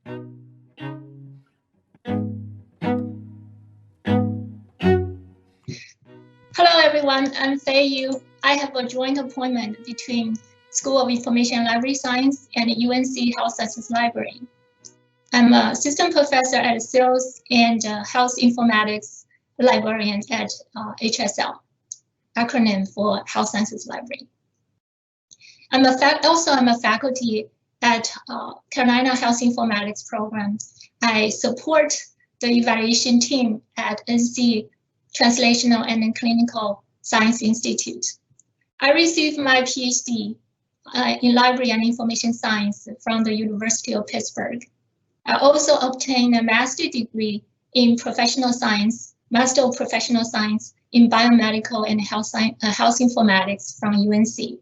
Hello everyone, I'm Fei Yu. I have a joint appointment between School of Information and Library Science and UNC Health Sciences Library. I'm an assistant professor at Sales and Health Informatics librarian at HSL, acronym for Health Sciences Library. I'm a faculty at Carolina Health Informatics program. I support the evaluation team at NC Translational and Clinical Science Institute. I received my PhD in Library and Information Science from the University of Pittsburgh. I also obtained a master's degree in Professional Science, Master of Professional Science in Biomedical and Health Informatics from UNC.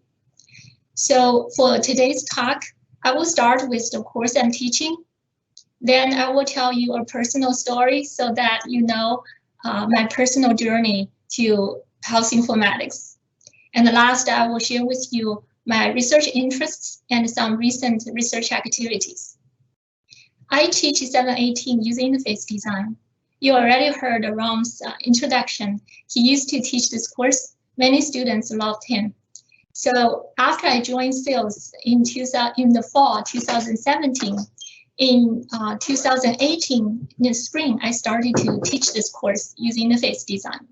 So for today's talk, I will start with the course I'm teaching. Then I will tell you a personal story so that you know my personal journey to health informatics. And last, I will share with you my research interests and some recent research activities. I teach 718 user interface design. You already heard Ram's introduction. He used to teach this course. Many students loved him. So after I joined sales in the fall 2017, in 2018, in the spring, I started to teach this course using interface design.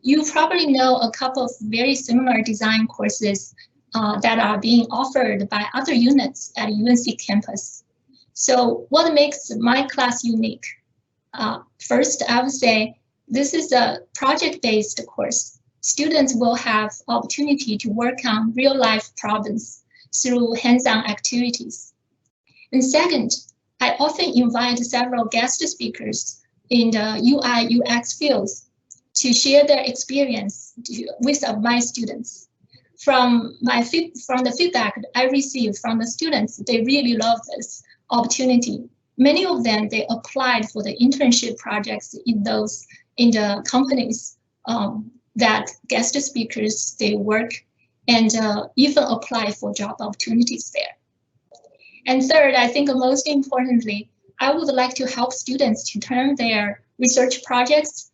You probably know a couple of very similar design courses that are being offered by other units at UNC campus. So what makes my class unique? First, I would say this is a project-based course. Students will have opportunity to work on real-life problems through hands-on activities. And second, I often invite several guest speakers in the UI UX fields to share their experience with my students. From the feedback I received from the students, they really love this opportunity. Many of them, they applied for the internship projects in the companies that guest speakers, they work and even apply for job opportunities there. And third, I think most importantly, I would like to help students to turn their research projects,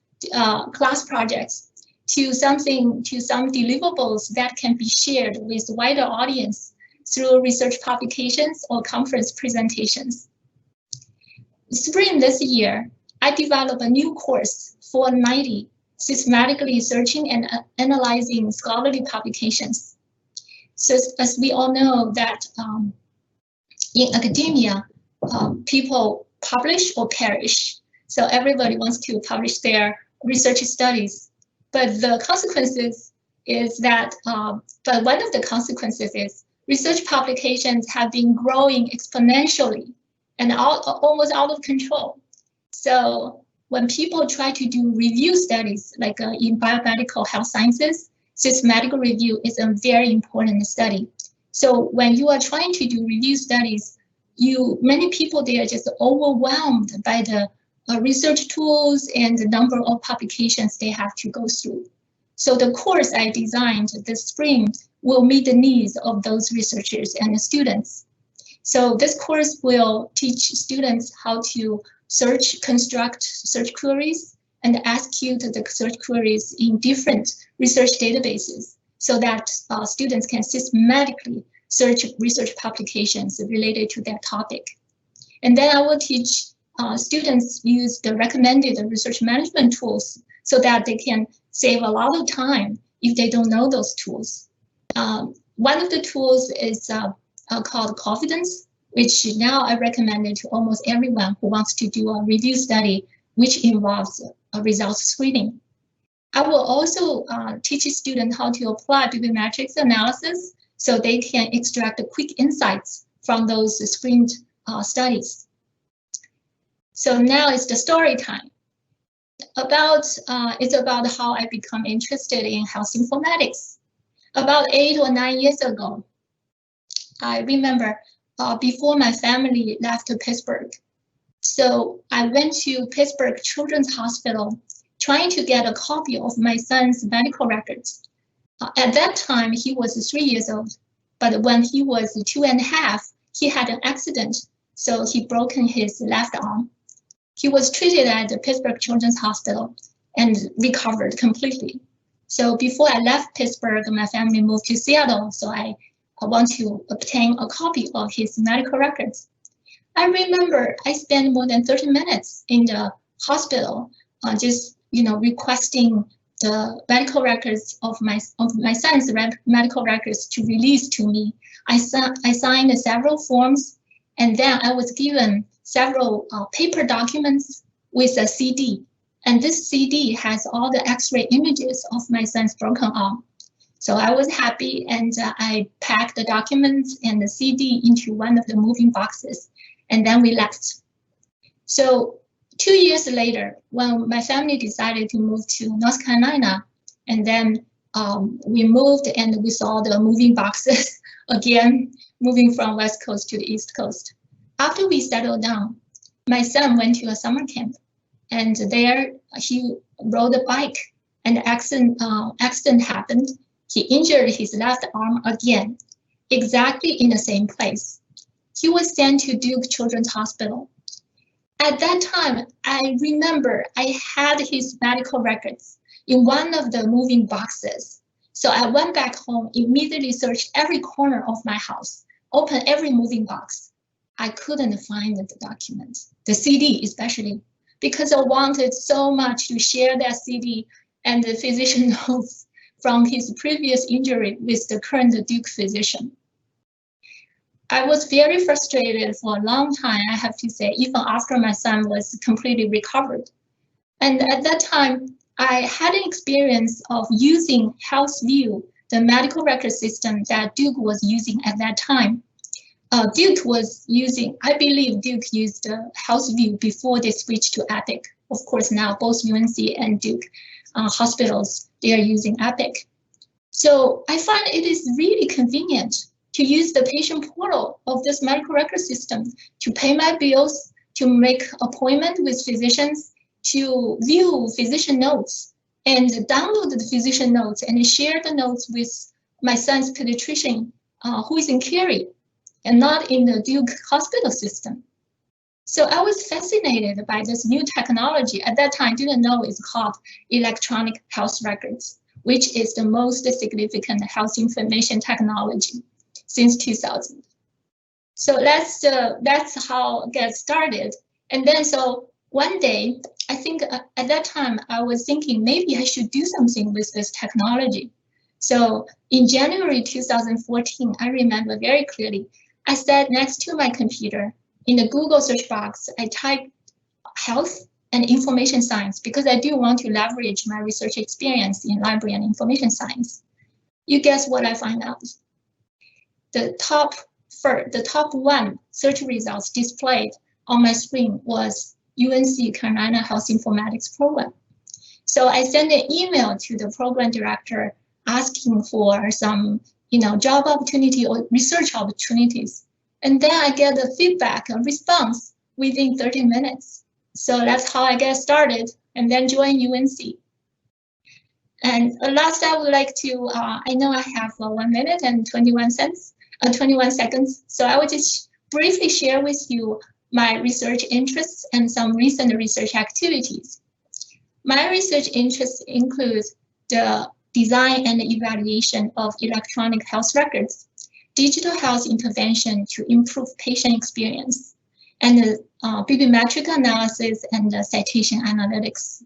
class projects, to some deliverables that can be shared with wider audience through research publications or conference presentations. Spring this year, I developed a new course, 490, systematically searching and analyzing scholarly publications. So as we all know that in academia, people publish or perish. So everybody wants to publish their research studies. But the consequences is that, but one of the consequences is research publications have been growing exponentially and almost out of control. So when people try to do review studies, like in biomedical health sciences, systematic review is a very important study. So when you are trying to do review studies, many people, they are just overwhelmed by the research tools and the number of publications they have to go through. So the course I designed this spring will meet the needs of those researchers and the students. So this course will teach students how to construct search queries and execute the search queries in different research databases so that students can systematically search research publications related to their topic. And then I will teach students use the recommended research management tools so that they can save a lot of time if they don't know those tools. One of the tools is called Confidence, which now I recommend it to almost everyone who wants to do a review study, which involves results screening. I will also teach students how to apply bibliometrics analysis so they can extract the quick insights from those screened studies. So now it's the story time. It's about how I become interested in health informatics. About 8 or 9 years ago, I remember before my family left Pittsburgh. So I went to Pittsburgh Children's Hospital trying to get a copy of my son's medical records. At that time, he was 3 years old, but when he was 2 and a half, he had an accident so he broken his left arm. He was treated at the Pittsburgh Children's Hospital and recovered completely. So before I left Pittsburgh, my family moved to Seattle, so I want to obtain a copy of his medical records. I remember I spent more than 30 minutes in the hospital, just requesting the medical records of my son's medical records to release to me. I signed several forms, and then I was given several paper documents with a CD. And this CD has all the X-ray images of my son's broken arm. So I was happy, and I packed the documents and the CD into one of the moving boxes, and then we left. So 2 years later, when my family decided to move to North Carolina, and then we moved and we saw the moving boxes again, moving from West Coast to the East Coast. After we settled down, my son went to a summer camp, and there he rode a bike, and the accident happened. He injured his left arm again, exactly in the same place. He was sent to Duke Children's Hospital. At that time, I remember I had his medical records in one of the moving boxes. So I went back home, immediately searched every corner of my house, opened every moving box. I couldn't find the documents, the CD especially, because I wanted so much to share that CD and the physician notes from his previous injury with the current Duke physician. I was very frustrated for a long time, I have to say, even after my son was completely recovered. And at that time, I had an experience of using HealthView, the medical record system that Duke was using at that time. Duke was using, I believe Duke used HealthView before they switched to Epic. Of course, now both UNC and Duke hospitals, they are using Epic. So I find it is really convenient to use the patient portal of this medical record system to pay my bills, to make appointments with physicians, to view physician notes and download the physician notes and share the notes with my son's pediatrician who is in Cary and not in the Duke hospital system. So I was fascinated by this new technology. At that time, I didn't know it's called electronic health records, which is the most significant health information technology since 2000. So that's how it gets started. And then so one day, I think at that time, I was thinking maybe I should do something with this technology. So in January 2014, I remember very clearly, I sat next to my computer. In the Google search box, I typed health and information science because I do want to leverage my research experience in library and information science. You guess what I find out? The top one search results displayed on my screen was UNC Carolina Health Informatics Program. So I sent an email to the program director asking for some job opportunity or research opportunities. And then I get the feedback and response within 30 minutes. So that's how I get started and then join UNC. And last, I would like to, I know I have 1 minute and 21 seconds. So I will just briefly share with you my research interests and some recent research activities. My research interests include the design and evaluation of electronic health records, digital health intervention to improve patient experience, and bibliometric analysis and citation analytics.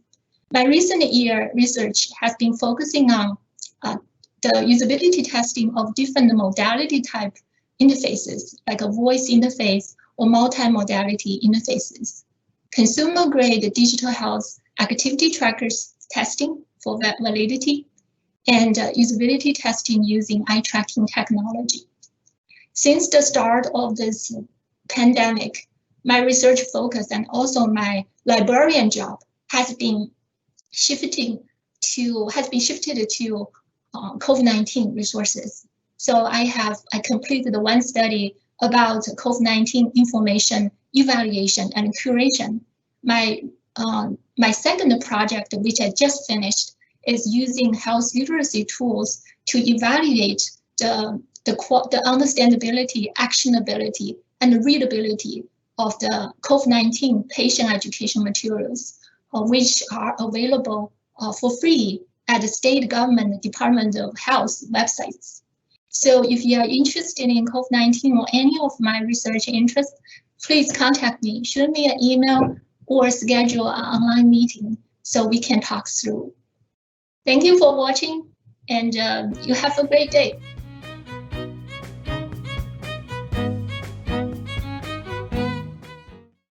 My recent year research has been focusing on the usability testing of different modality type interfaces, like a voice interface or multimodality interfaces, consumer-grade digital health activity trackers testing for validity, and usability testing using eye tracking technology. Since the start of this pandemic, my research focus and also my librarian job has been shifted to COVID-19 resources. So I completed one study about COVID-19 information evaluation and curation. My second project, which I just finished, is using health literacy tools to evaluate the understandability, actionability, and readability of the COVID-19 patient education materials, which are available for free at the state government Department of Health websites. So if you are interested in COVID-19 or any of my research interests, please contact me, shoot me an email, or schedule an online meeting so we can talk through. Thank you for watching, and you have a great day.